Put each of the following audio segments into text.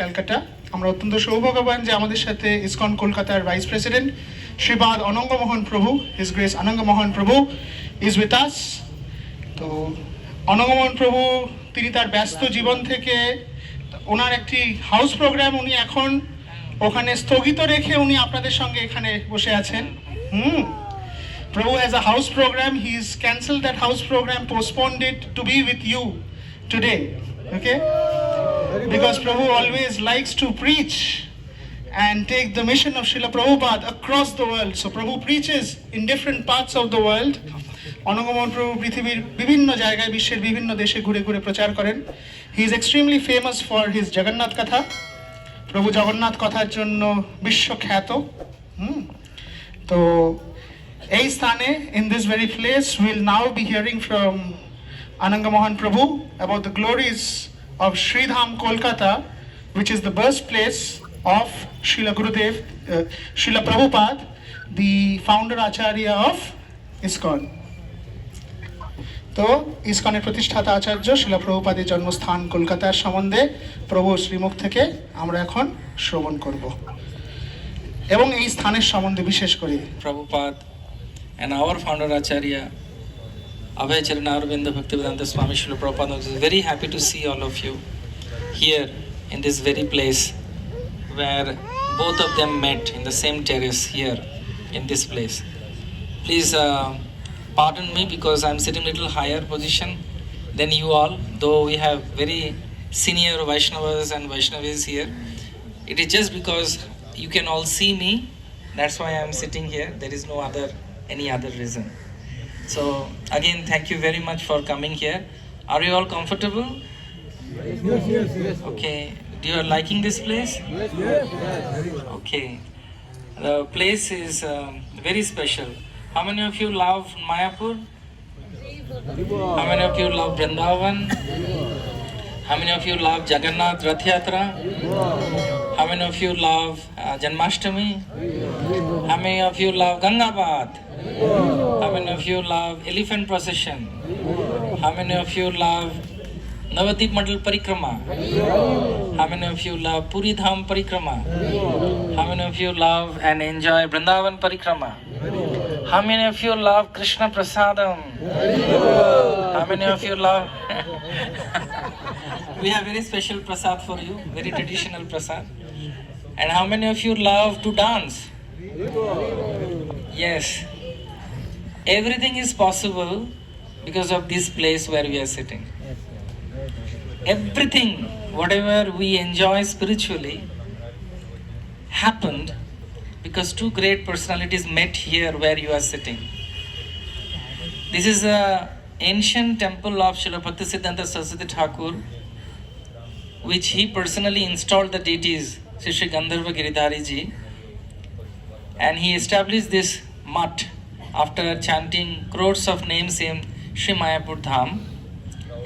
ক্যালকাটা। আমরা অত্যন্ত সৌভাগ্যবান যে আমাদের সাথে ইসকন কলকাতার ভাইস প্রেসিডেন্ট শ্রীপাদ অনঙ্গ মোহন প্রভু, হিজ গ্রেস অনঙ্গ মোহন প্রভু ইজ উইথ আস। তো অনঙ্গ মোহন প্রভু তিনি তার ব্যস্ত জীবন থেকে ওনার একটি হাউস প্রোগ্রাম উনি এখন ওখানে স্থগিত রেখে উনি আপনাদের সঙ্গে এখানে বসে আছেন। Prabhu has a house program. He's cancelled that house program, postponed it to be with you today. Okay? Because Prabhu always likes to preach and take the mission of Srila Prabhupada across the world. So Prabhu preaches in different parts of the world. অনঙ্গমোহন প্রভু পৃথিবীর বিভিন্ন জায়গায় বিশ্বের বিভিন্ন দেশে ঘুরে ঘুরে প্রচার করেন। He is extremely famous for his Jagannath কথা। প্রভু জগন্নাথ কথার জন্য বিশ্বখ্যাত। তো এই স্থানে, in this very place, we'll now be hearing from Ananga Mohan Prabhu about the glories of Sridham Kolkata, which is the birthplace of Srila Gurudev, Srila Prabhupada, the founder Acharya of ISKCON. তো ইসকনের প্রতিষ্ঠাতা আচার্য শিলা প্রভুপাদের জন্মস্থান কলকাতার সম্বন্ধে প্রভু শ্রীমুখ থেকে আমরা এখন শ্রবণ করব এবং এই স্থানের সম্বন্ধে বিশেষ করে Prabhupada and our founder Acharya Abhay Charanarvinda Bhaktivedanta Swami Srila Prabhupada is very happy to see all of you here in this very place where both of them met in the same terrace here in this place. Please pardon me because I'm sitting a little higher position than you all, though we have very senior Vaishnavas and Vaishnavis here. It is just because you can all see me, that's why I'm sitting here. There is no any other reason. So again, thank you very much for coming here. Are you all comfortable? Yes. Okay. Do you are liking this place? Yes. Okay. The place is very special. How many of you love Mayapur? How many of you love Vrindavan? How many of you love Jagannath Rath Yatra? How many of you love Janmashtami? How many of you love Gangabad? How many of you love elephant procession? How many of you love Navadip Mandal Parikrama? How many of you love Puri Dham Parikrama? How many of you love and enjoy Vrindavan Parikrama? How many of you love Krishna Prasadam? How many of you love... We have very special prasad for you, very traditional prasad. And how many of you love to dance? Yes. Everything is possible because of this place where we are sitting. Everything, whatever we enjoy spiritually, happened because two great personalities met here where you are sitting. This is an ancient temple of Srila Bhaktisiddhanta Saraswati Thakur, which he personally installed the deities, Sri Gandharva Giridhari Ji, and he established this mutt after chanting crores of names in Sri Mayapur Dham.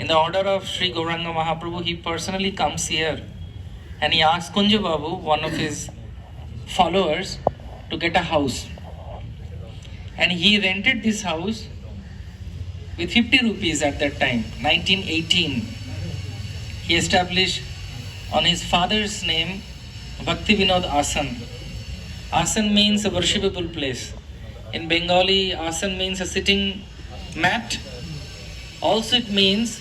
In the order of Sri Gauranga Mahaprabhu, he personally comes here and he asks Kunja Babu, one of his followers, to get a house. And he rented this house with 50 rupees at that time, 1918. He established on his father's name Bhakti Vinod Asan. Asan means a worshipable place. In Bengali, Asan means a sitting mat. Also it means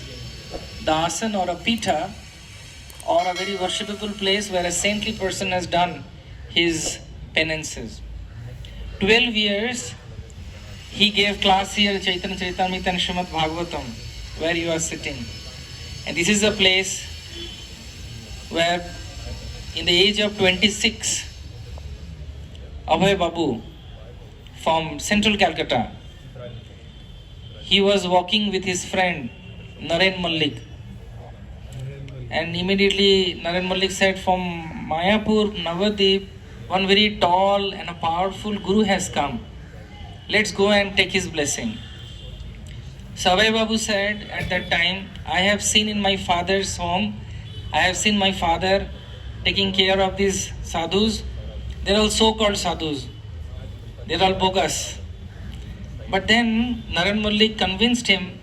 the Asan or a Pita or a very worshipable place where a saintly person has done his penances. 12 years he gave class here Chaitanya Charitamrita and Srimad Bhagavatam where you are sitting. And this is a place where in the age of 26, Abhay Babu from central Calcutta, he was walking with his friend Naren Mallik. And immediately Naren Mallik said, from Mayapur, Navadip, one very tall and a powerful guru has come. Let's go and take his blessing. So Abhay Babu said at that time, I have seen in my father's home, I have seen my father taking care of these sadhus. They're all so-called sadhus. They're all bogus. But then Naren Mallik convinced him,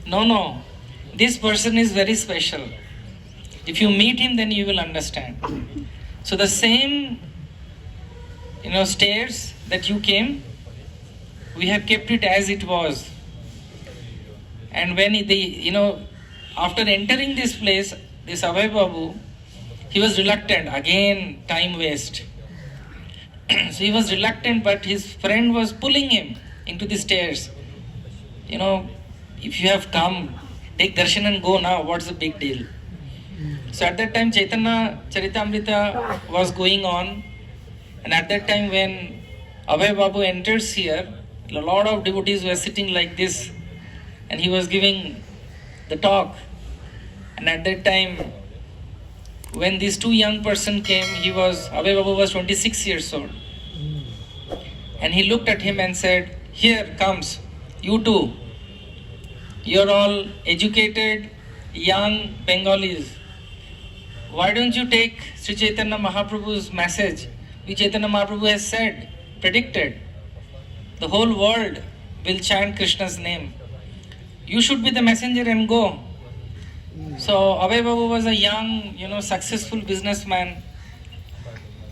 no, this person is very special. If you meet him, then you will understand. So the same, stairs that you came, we have kept it as it was. And when after entering this place, this Abhay Babu, he was reluctant. Again, time waste. So he was reluctant, but his friend was pulling him into the stairs. If you have come, take darshan and go now. What's the big deal? So at that time, Chaitanya Charitamrita was going on. And at that time, when Abhay Babu enters here, a lot of devotees were sitting like this. And he was giving the talk. And at that time, when these two young person came, Abhay Babu was 26 years old. And he looked at him and said, "Here comes, you two. You're all educated, young Bengalis. Why don't you take Sri Chaitanya Mahaprabhu's message, which Chaitanya Mahaprabhu has said, predicted, the whole world will chant Krishna's name. You should be the messenger and go." So Abhay Babu was a young, successful businessman.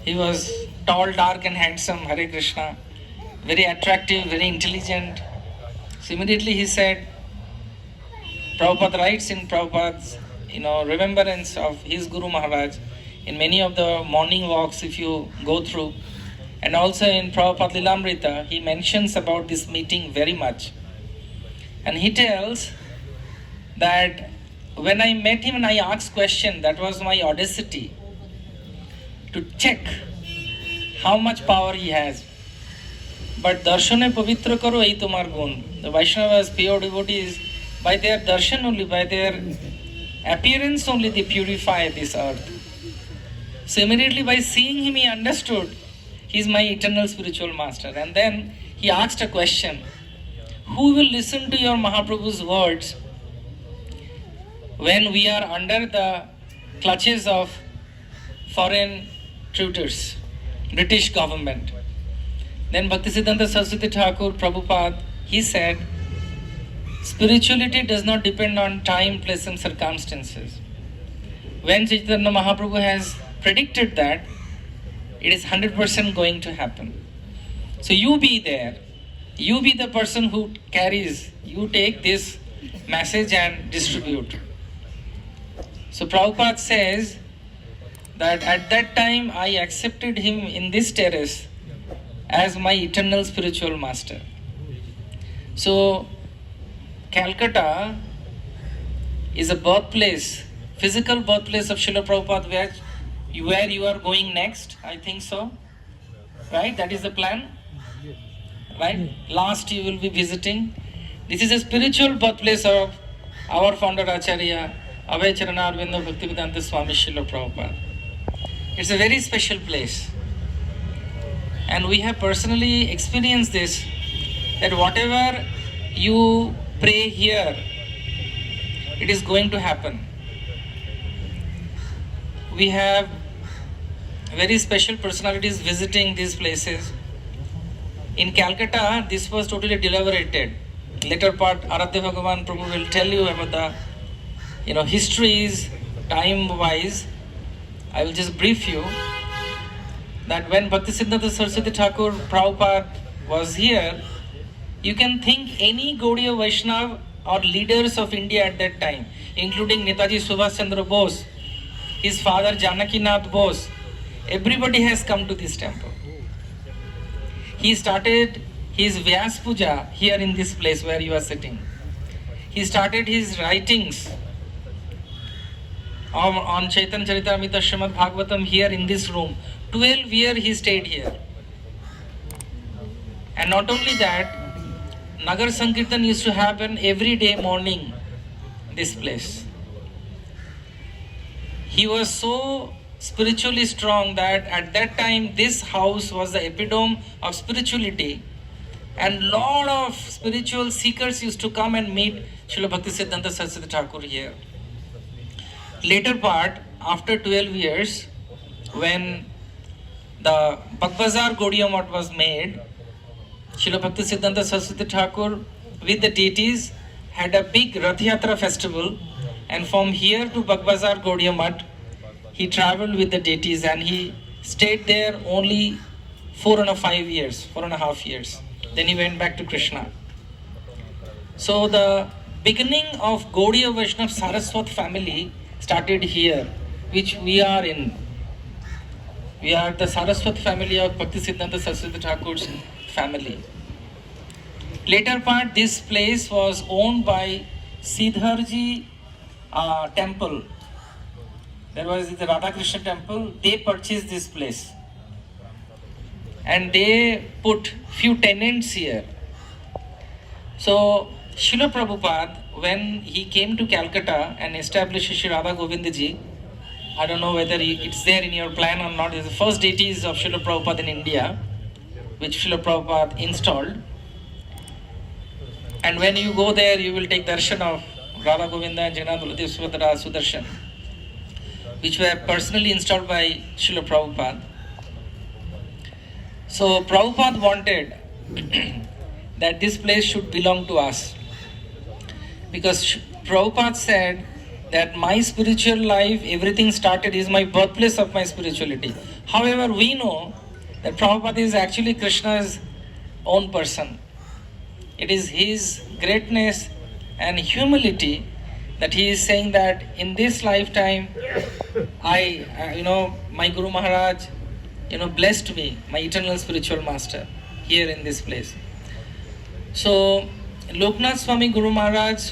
He was tall, dark and handsome, Hare Krishna. Very attractive, very intelligent. So immediately he said, Prabhupada writes in Prabhupada's, remembrance of his Guru Maharaj, in many of the morning walks if you go through, and also in Prabhupada Lilamrita, he mentions about this meeting very much. And he tells that when I met him and I asked question, that was my audacity to check how much power he has. But darshane pavitra karo ei tomar gun. The Vaishnavas, pure devotees, by their darshan only, by their appearance only, they purify this earth. So immediately by seeing him, he understood he is my eternal spiritual master. And then he asked a question: who will listen to your Mahaprabhu's words when we are under the clutches of foreign tutors, British government? Then Bhaktisiddhanta Saraswati Thakur, Prabhupada, he said, spirituality does not depend on time, place and circumstances. When Chaitanya Mahaprabhu has predicted that, it is 100% going to happen. So you be there. You be the person who carries, you take this message and distribute. So Prabhupada says that at that time I accepted him in this terrace as my eternal spiritual master. So Calcutta is a birthplace, physical birthplace of Srila Prabhupada, where you are going next, I think so. Right? That is the plan. Right? Last you will be visiting. This is a spiritual birthplace of our founder Acharya Abhay Charanarvindo Bhaktivedanta Swami Srila Prabhupada. It's a very special place. And we have personally experienced this, that whatever you pray here, it is going to happen. We have very special personalities visiting these places. In Calcutta, this was totally deliberated. Later part, Aradhya Bhagavan Prabhu will tell you about the histories, time-wise. I will just brief you that when Bhaktisiddhanta Saraswati Thakur Prabhupada was here, you can think any Gaudiya Vaishnava or leaders of India at that time, including Netaji Subhash Chandra Bose, his father Janakinath Bose, everybody has come to this temple. He started his Vyas Puja here in this place where you are sitting. He started his writings on Chaitanya Charitamrita Srimad Bhagavatam here in this room. 12 years he stayed here. And not only that, Nagar Sankirtan used to happen every day morning this place. He was so spiritually strong that at that time this house was the epitome of spirituality, and lot of spiritual seekers used to come and meet Srila Bhaktisiddhanta Saraswati Thakur here. Later part, after 12 years, when the Bagbazar Gaudiya Math was made, Srila Bhaktisiddhanta Saraswati Thakur with the deities had a big Rath Yatra festival, And from here to Bagbazar Gaudiya Mutt, he traveled with the deities and he stayed there only 4.5 years. Then he went back to Krishna. So the beginning of Gaudiya Vaishnav Saraswat family started here, which we are in. We are the Saraswat family of Bhaktisiddhanta Saraswati Thakur's family. Later part, this place was owned by Siddharji temple. There was the Radhakrishna temple. They purchased this place. And they put few tenants here. So, Srila Prabhupada, when he came to Calcutta and established Shri Radha Govindaji, I don't know whether it's there in your plan or not, it's the first deities of Srila Prabhupada in India, which Srila Prabhupada installed. And when you go there, you will take darshan of Radha Govinda and Jagannath Baladev Subhadra Sudarshan, which were personally installed by Srila Prabhupada. So Prabhupada wanted that this place should belong to us. Because Prabhupada said that my spiritual life, everything started, is my birthplace of my spirituality. However, we know that Prabhupada is actually Krishna's own person. It is his greatness and humility that he is saying that in this lifetime, my Guru Maharaj, blessed me, my eternal spiritual master, here in this place. So, Loknath Swami Guru Maharaj